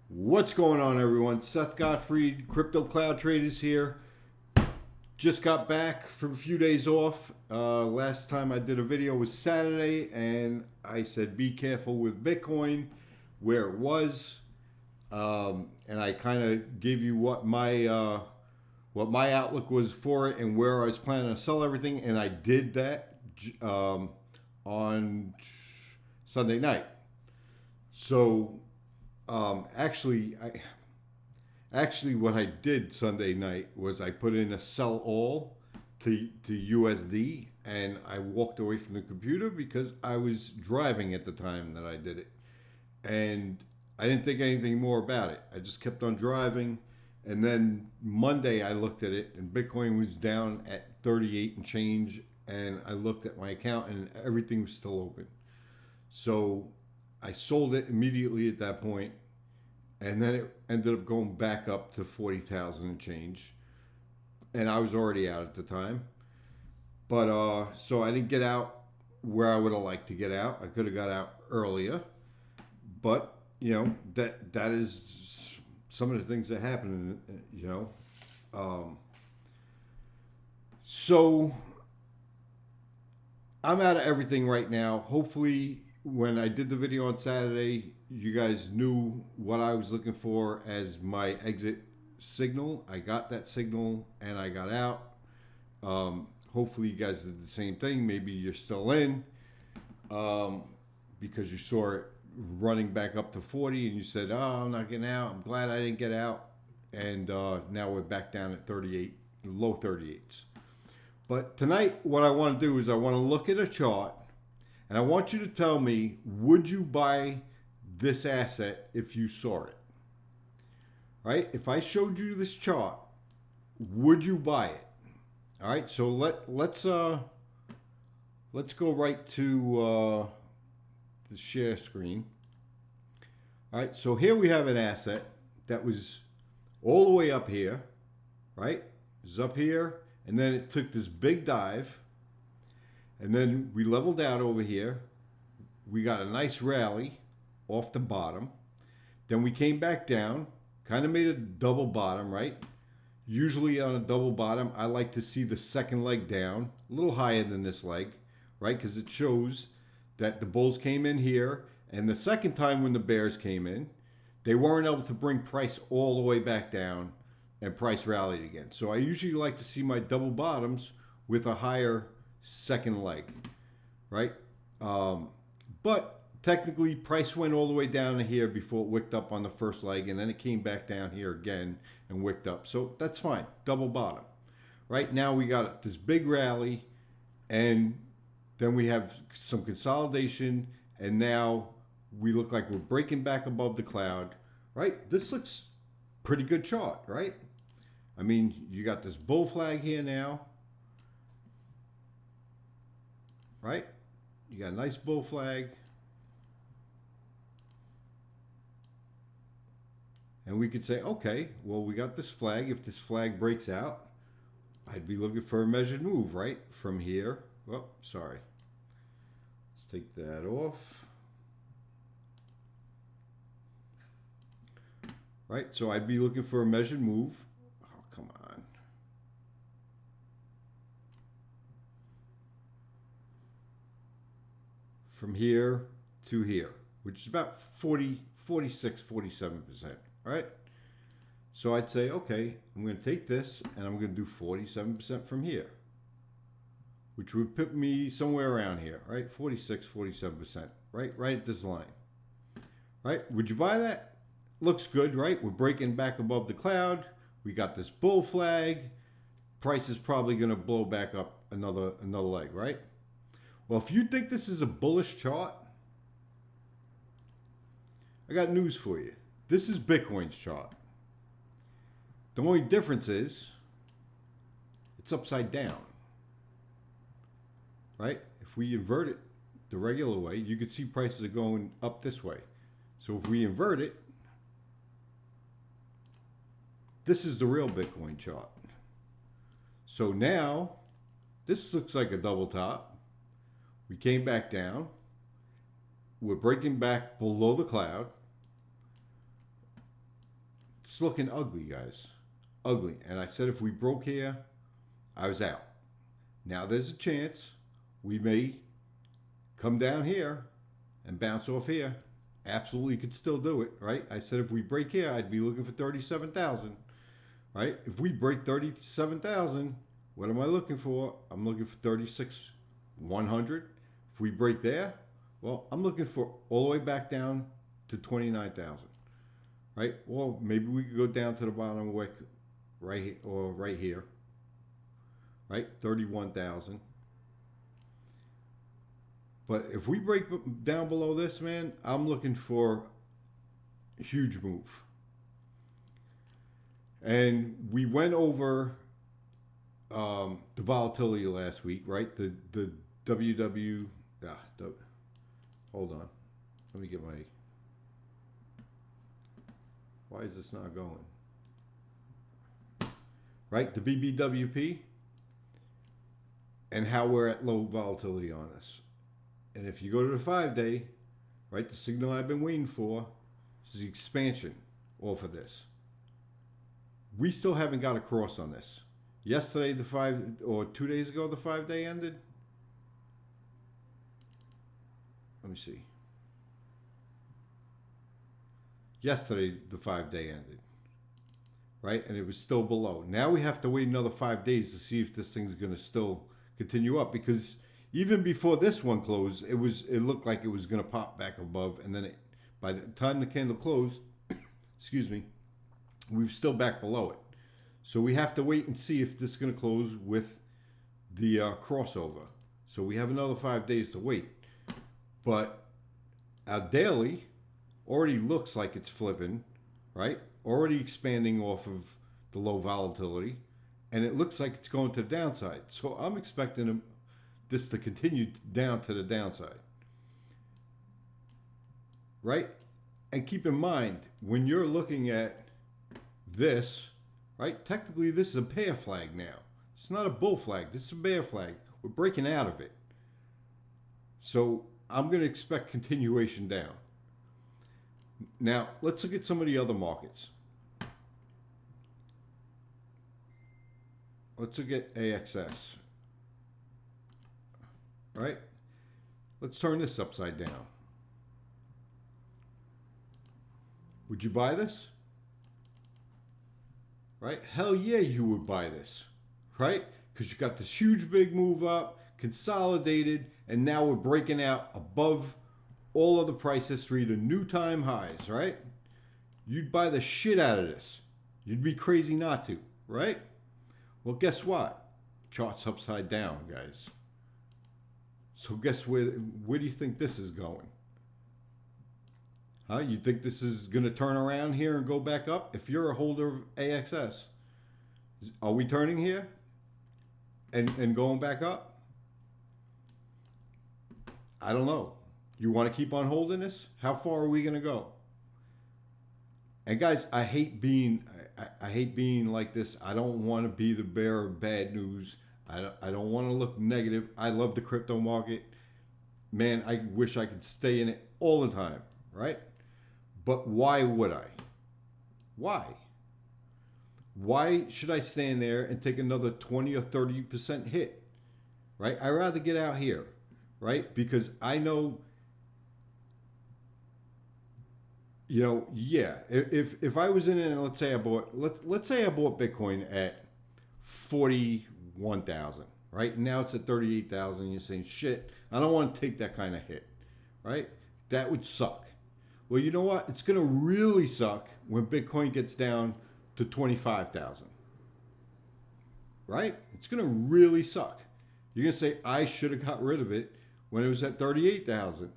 What's going on, everyone? Seth Gottfried, Crypto Cloud Traders here. Just got back from a few days off. Last time I did a video was Saturday, and I said be careful with Bitcoin, where it was, and I kind of gave you what my outlook was for it and where I was planning to sell everything, and I did that on Sunday night. So actually, what I did Sunday night was I put in a sell all to USD, and I walked away from the computer because I was driving at the time that I did it, and I didn't think anything more about it. I just kept on driving, and then Monday I looked at it, and Bitcoin was down at 38 and change, and I looked at my account, and everything was still open. So I sold it immediately at that point, and then it ended up going back up to 40,000 and change, and I was already out at the time. But so I didn't get out where I would have liked to get out. I could have got out earlier, but that is some of the things that happen. So I'm out of everything right now. Hopefully, when I did the video on Saturday, you guys knew what I was looking for as my exit signal. I got that signal and I got out. Hopefully you guys did the same thing. Maybe you're still in because you saw it running back up to 40 and you said, oh, I'm not getting out. I'm glad I didn't get out. And now we're back down at 38, low 38s. But tonight, what I want to do is I want to look at a chart, and I want you to tell me, would you buy this asset if you saw it? Right? If I showed you this chart, would you buy it? All right. So let's go right to the share screen. All right. So here we have an asset that was all the way up here, right? It was up here, and then it took this big dive. And then we leveled out over here. We got a nice rally off the bottom. Then we came back down, kind of made a double bottom, right? Usually on a double bottom, I like to see the second leg down, a little higher than this leg, right? Because it shows that the bulls came in here, and the second time when the bears came in, they weren't able to bring price all the way back down, and price rallied again. So I usually like to see my double bottoms with a higher second leg, right? But technically price went all the way down to here before it wicked up on the first leg, and then it came back down here again and wicked up. So that's fine, double bottom. Right now we got this big rally, and then we have some consolidation, and now we look like we're breaking back above the cloud, right? This looks pretty good chart, right? I mean, you got this bull flag here now, right? You got a nice bull flag. And we could say, okay, well, we got this flag. If this flag breaks out, I'd be looking for a measured move, right? From here. Oh, sorry. Let's take that off. Right, so I'd be looking for a measured move. Oh, come on. From here to here, which is about 46, 47%, right? So I'd say, okay, I'm going to take this and I'm going to do 47% from here, which would put me somewhere around here, right? 46, 47%, right at this line, right? Would you buy that? Looks good, right? We're breaking back above the cloud. We got this bull flag. Price is probably going to blow back up another leg, right? Well, if you think this is a bullish chart, I got news for you. This is Bitcoin's chart. The only difference is it's upside down, right? If we invert it the regular way, you could see prices are going up this way. So if we invert it, this is the real Bitcoin chart. So now this looks like a double top. We came back down. We're breaking back below the cloud. It's looking ugly, guys. Ugly. And I said if we broke here, I was out. Now there's a chance we may come down here and bounce off here. Absolutely could still do it, right? I said if we break here, I'd be looking for 37,000, right? If we break 37,000, what am I looking for? I'm looking for 36,100. If we break there, well, I'm looking for all the way back down to 29,000, right? Well, maybe we could go down to the bottom wick right here, right? 31,000. But if we break down below this, man, I'm looking for a huge move. And we went over the volatility last week, right? The WW. Hold on. Let me get my. Why is this not going? Right? The BBWP. And how we're at low volatility on this. And if you go to the 5-day, right, the signal I've been waiting for is the expansion off of this. We still haven't got a cross on this. Yesterday, 2 days ago, the 5-day ended. Let me see. Yesterday, the 5-day ended, right? And it was still below. Now we have to wait another 5 days to see if this thing's going to still continue up, because even before this one closed, it looked like it was going to pop back above, and then by the time the candle closed, excuse me, we were still back below it. So we have to wait and see if this is going to close with the crossover. So we have another 5 days to wait. But our daily already looks like it's flipping, right? Already expanding off of the low volatility, and it looks like it's going to the downside. So I'm expecting this to continue down to the downside, right? And keep in mind, when you're looking at this, right, technically this is a bear flag now. It's not a bull flag. This is a bear flag. We're breaking out of it. So I'm going to expect continuation down. Now, let's look at some of the other markets. Let's look at AXS. Right? Let's turn this upside down. Would you buy this? Right? Hell yeah, you would buy this. Right? Because you got this huge big move up, consolidated, and now we're breaking out above all of the price history to new time highs, right? You'd buy the shit out of this. You'd be crazy not to, right? Well, guess what? Chart's upside down, guys. So guess where do you think this is going? Huh? You think this is going to turn around here and go back up? If you're a holder of AXS, are we turning here and going back up? I don't know. You want to keep on holding this? How far are we going to go? And guys, I hate being like this. I don't want to be the bearer of bad news. I don't want to look negative. I love the crypto market. Man, I wish I could stay in it all the time, right? But why would I? Why? Why should I stand there and take another 20 or 30% hit, right? I'd rather get out here, right? Because I know, yeah, if I was in it and let's say I bought Bitcoin at 41,000, right? Now it's at 38,000. You're saying, shit, I don't want to take that kind of hit, right? That would suck. Well, you know what? It's going to really suck when Bitcoin gets down to 25,000, right? It's going to really suck. You're going to say, I should have got rid of it when it was at 38,000,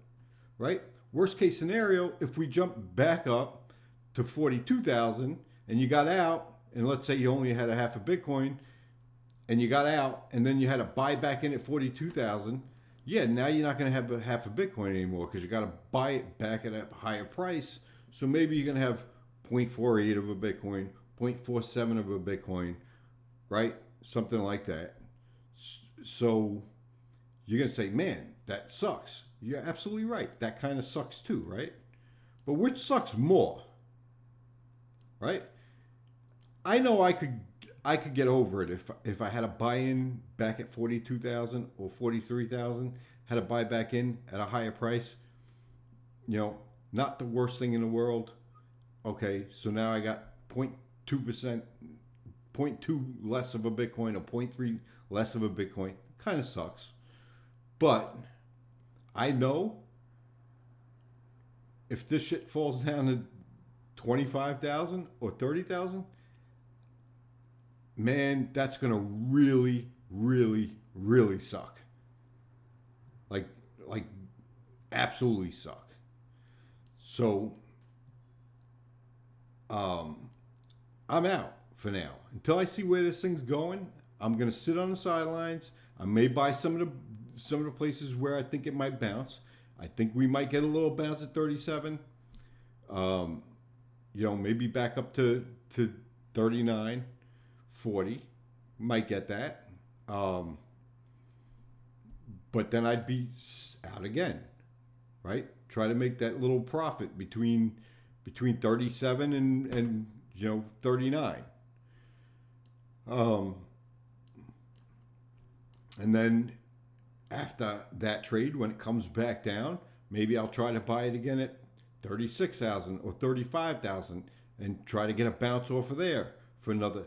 right? Worst case scenario, if we jump back up to 42,000 and you got out, and let's say you only had a half a Bitcoin and you got out and then you had to buy back in at 42,000, yeah, now you're not going to have a half a Bitcoin anymore because you got to buy it back at a higher price. So maybe you're going to have 0.48 of a Bitcoin, 0.47 of a Bitcoin, right? Something like that. So you're going to say, man, that sucks. You're absolutely right. That kind of sucks too, right? But which sucks more, right? I know I could get over it if I had a buy in back at 42,000 or 43,000, had to buy back in at a higher price. You know, not the worst thing in the world. Okay, so now I got 0.2%, zero point 0.2 less of a Bitcoin or zero point 0.3 less of a Bitcoin. Kind of sucks. But I know if this shit falls down to 25,000 or 30,000, man, that's going to really, really, really suck. Like absolutely suck. So, I'm out for now. Until I see where this thing's going, I'm going to sit on the sidelines. I may buy some of the places where I think it might bounce. I think we might get a little bounce at 37. You know, maybe back up to 39, 40. Might get that. But then I'd be out again, right? Try to make that little profit between 37 and 39. And then after that trade, when it comes back down, maybe I'll try to buy it again at 36,000 or 35,000 and try to get a bounce off of there for another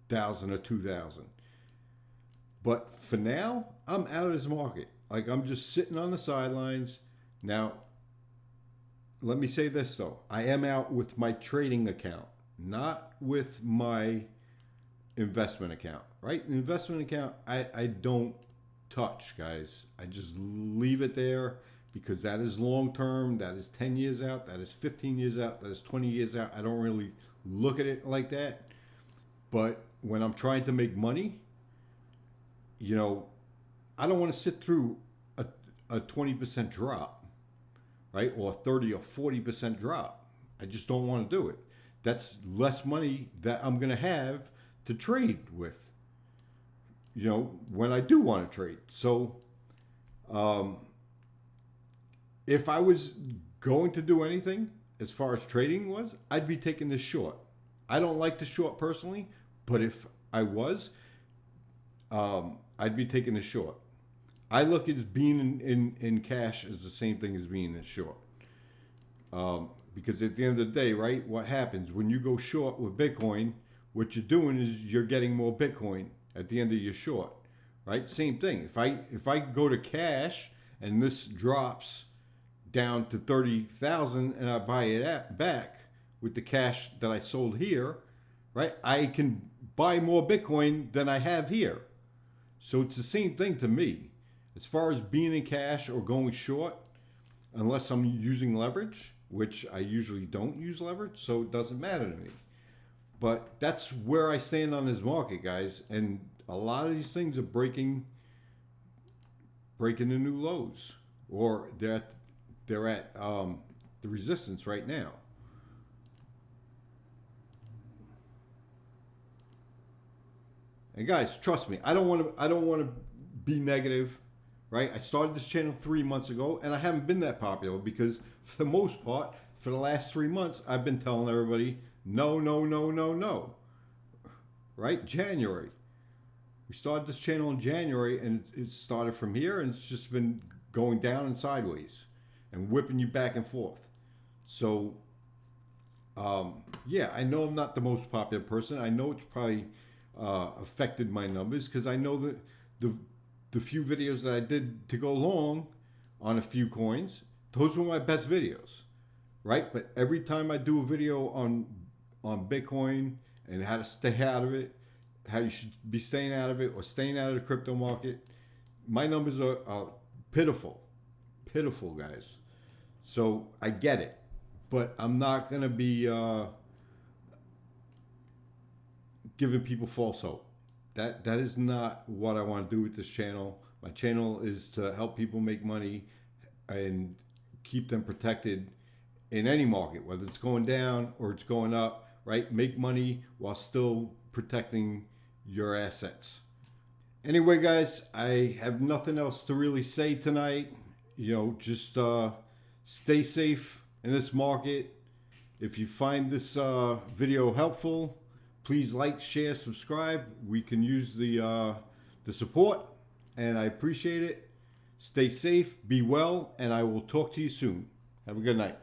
1,000 or 2,000. But for now, I'm out of this market. Like, I'm just sitting on the sidelines. Now, let me say this though. I am out with my trading account, not with my investment account, right? An investment account, I don't touch, guys. I just leave it there because that is long term. That is 10 years out. That is 15 years out. That is 20 years out. I don't really look at it like that. But when I'm trying to make money, I don't want to sit through a 20% drop, right? Or a 30 or 40% drop. I just don't want to do it. That's less money that I'm going to have to trade with, when I do want to trade. So, if I was going to do anything as far as trading was, I'd be taking this short. I don't like the short personally, but if I was, I'd be taking this short. I look at being in cash as the same thing as being in short. Because at the end of the day, right, what happens when you go short with Bitcoin, what you're doing is you're getting more Bitcoin at the end of your short, right? Same thing. If I go to cash and this drops down to 30,000 and I buy it back with the cash that I sold here, right? I can buy more Bitcoin than I have here. So it's the same thing to me. As far as being in cash or going short, unless I'm using leverage, which I usually don't use leverage, so it doesn't matter to me. But that's where I stand on this market, guys. And a lot of these things are breaking the new lows, or they're at the resistance right now. And guys, trust me, I don't want to be negative, right? I started this channel 3 months ago, and I haven't been that popular because, for the most part, for the last 3 months, I've been telling everybody, no, no, no, no, no. Right? January. We started this channel in January, and it started from here, and it's just been going down and sideways and whipping you back and forth. So, yeah, I know I'm not the most popular person. I know it's probably affected my numbers because I know that the few videos that I did to go long on a few coins, those were my best videos, right? But every time I do a video on Bitcoin and how to stay out of it, how you should be staying out of it or staying out of the crypto market, my numbers are pitiful, guys. So I get it, but I'm not going to be giving people false hope. That is not what I want to do with this channel. My channel is to help people make money and keep them protected in any market, whether it's going down or it's going up, right? Make money while still protecting your assets. Anyway, guys, I have nothing else to really say tonight. Just stay safe in this market. If you find this video helpful, Please like, share, subscribe. We can use the support, and I appreciate it. Stay safe, be well, and I will talk to you soon. Have a good night.